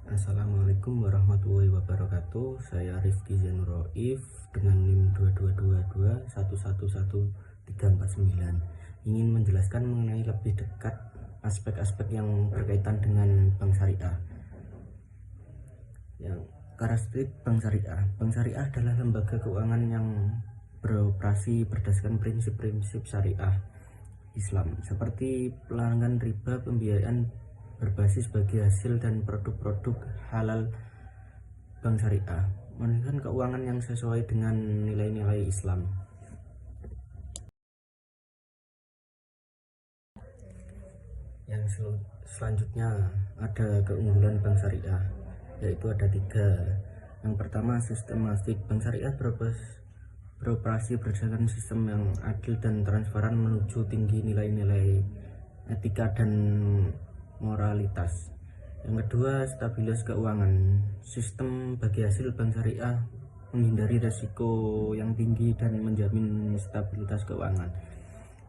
Assalamualaikum warahmatullahi wabarakatuh. Saya Rifki Zainur dengan NIM 22221111349 ingin menjelaskan mengenai lebih dekat aspek-aspek yang berkaitan dengan bank syariah. Karakteristik bank syariah. Bank syariah adalah lembaga keuangan yang beroperasi berdasarkan prinsip-prinsip syariah Islam seperti pelarangan riba, pembiayaan berbasis bagi hasil dan produk-produk halal. Bank syariah menunjukkan keuangan yang sesuai dengan nilai-nilai Islam. Yang selanjutnya ada keunggulan bank syariah, yaitu ada 3. Yang pertama, sistematik. Bank syariah beroperasi berdasarkan sistem yang adil dan transparan menuju tinggi nilai-nilai etika dan moralitas. Yang kedua, stabilitas keuangan. Sistem bagi hasil bank syariah menghindari risiko yang tinggi dan menjamin stabilitas keuangan.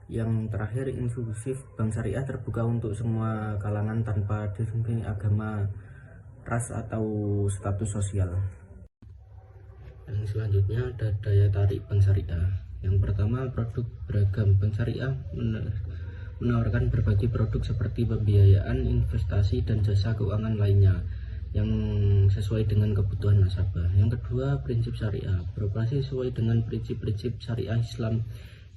Yang terakhir, inklusif. Bank syariah terbuka untuk semua kalangan tanpa diskriminasi agama, ras, atau status sosial. Yang selanjutnya ada daya tarik bank syariah. Yang pertama, produk beragam. Bank syariah menawarkan berbagai produk seperti pembiayaan, investasi, dan jasa keuangan lainnya yang sesuai dengan kebutuhan nasabah. Yang kedua, prinsip syariah. Beroperasi sesuai dengan prinsip-prinsip syariah Islam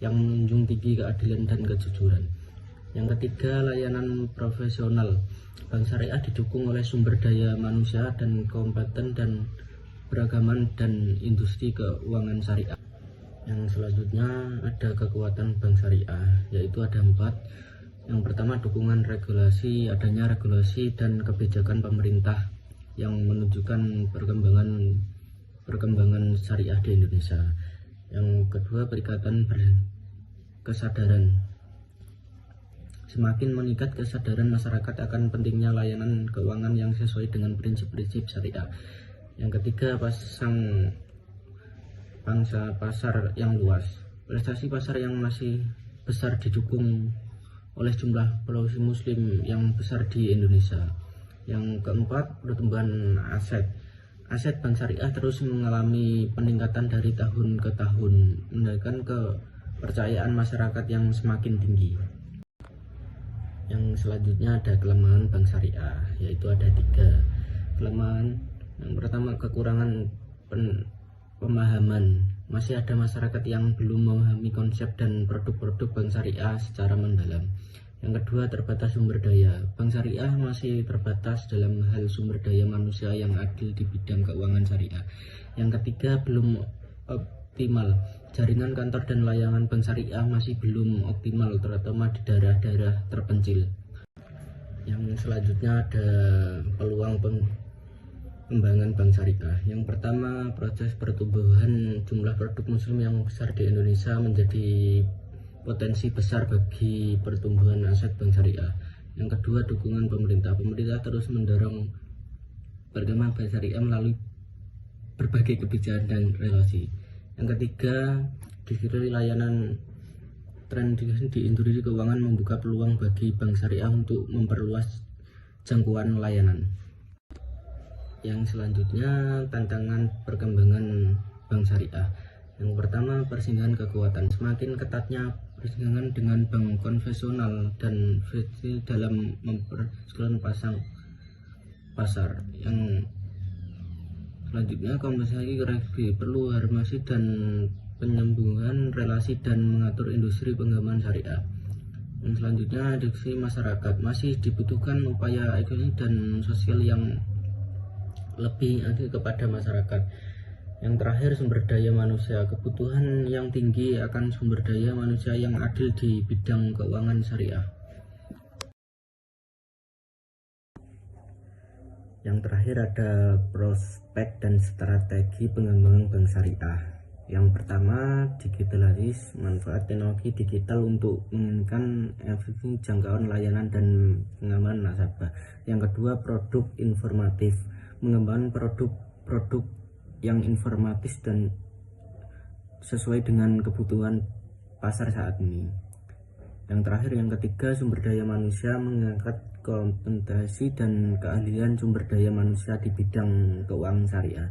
yang menjunjung tinggi keadilan dan kejujuran. Yang ketiga, layanan profesional. Bank syariah didukung oleh sumber daya manusia dan kompeten dan beragaman dan industri keuangan syariah. Yang selanjutnya ada kekuatan bank syariah, yaitu ada 4. Yang pertama, dukungan regulasi. Adanya regulasi dan kebijakan pemerintah yang menunjukkan perkembangan syariah di Indonesia. Yang kedua, perikatan kesadaran. Semakin meningkat kesadaran masyarakat akan pentingnya layanan keuangan yang sesuai dengan prinsip-prinsip syariah. Yang ketiga, pangsa pasar yang luas. Prestasi pasar yang masih besar didukung oleh jumlah populasi muslim yang besar di Indonesia. Yang keempat, pertumbuhan aset. Aset bank syariah terus mengalami peningkatan dari tahun ke tahun, menunjukkan kepercayaan masyarakat yang semakin tinggi. Yang selanjutnya ada kelemahan bank syariah, yaitu ada 3 kelemahan. Yang pertama, kekurangan pemahaman. Masih ada masyarakat yang belum memahami konsep dan produk-produk bank syariah secara mendalam. Yang kedua, terbatas sumber daya. Bank syariah masih terbatas dalam hal sumber daya manusia yang adil di bidang keuangan syariah. Yang ketiga, belum optimal. Jaringan kantor dan layanan bank syariah masih belum optimal, terutama di daerah-daerah terpencil. Yang selanjutnya ada peluang pengembangan bank syariah. Yang pertama, proses pertumbuhan jumlah produk muslim yang besar di Indonesia menjadi potensi besar bagi pertumbuhan aset bank syariah. Yang kedua, dukungan pemerintah. Pemerintah terus mendorong perkembangan bank syariah melalui berbagai kebijakan dan relasi. Yang ketiga, distribusi layanan transparansi di industri keuangan membuka peluang bagi bank syariah untuk memperluas jangkauan layanan. Yang selanjutnya, tantangan perkembangan bank syariah. Yang pertama, persinggahan kekuatan. Semakin ketatnya persinggahan dengan bank konvensional dan fleksibel dalam memperluas pasar. Yang selanjutnya, kompensasi regulasi. Perlu harmonisasi dan penyambungan relasi dan mengatur industri pengembangan syariah. Yang selanjutnya, edukasi masyarakat. Masih dibutuhkan upaya ekonomi dan sosial yang lebih adil kepada masyarakat. Yang terakhir, sumber daya manusia. Kebutuhan yang tinggi akan sumber daya manusia yang adil di bidang keuangan syariah. Yang terakhir ada prospek dan strategi pengembangan bank syariah. Yang pertama, digitalisasi. Manfaat teknologi digital untuk meningkatkan efisiensi jangkauan layanan dan pengamanan nasabah. Yang kedua, produk informatif. Mengembangkan produk yang informatif dan sesuai dengan kebutuhan pasar saat ini. Yang terakhir, yang ketiga, sumber daya manusia. Mengangkat kompetensi dan keahlian sumber daya manusia di bidang keuangan syariah.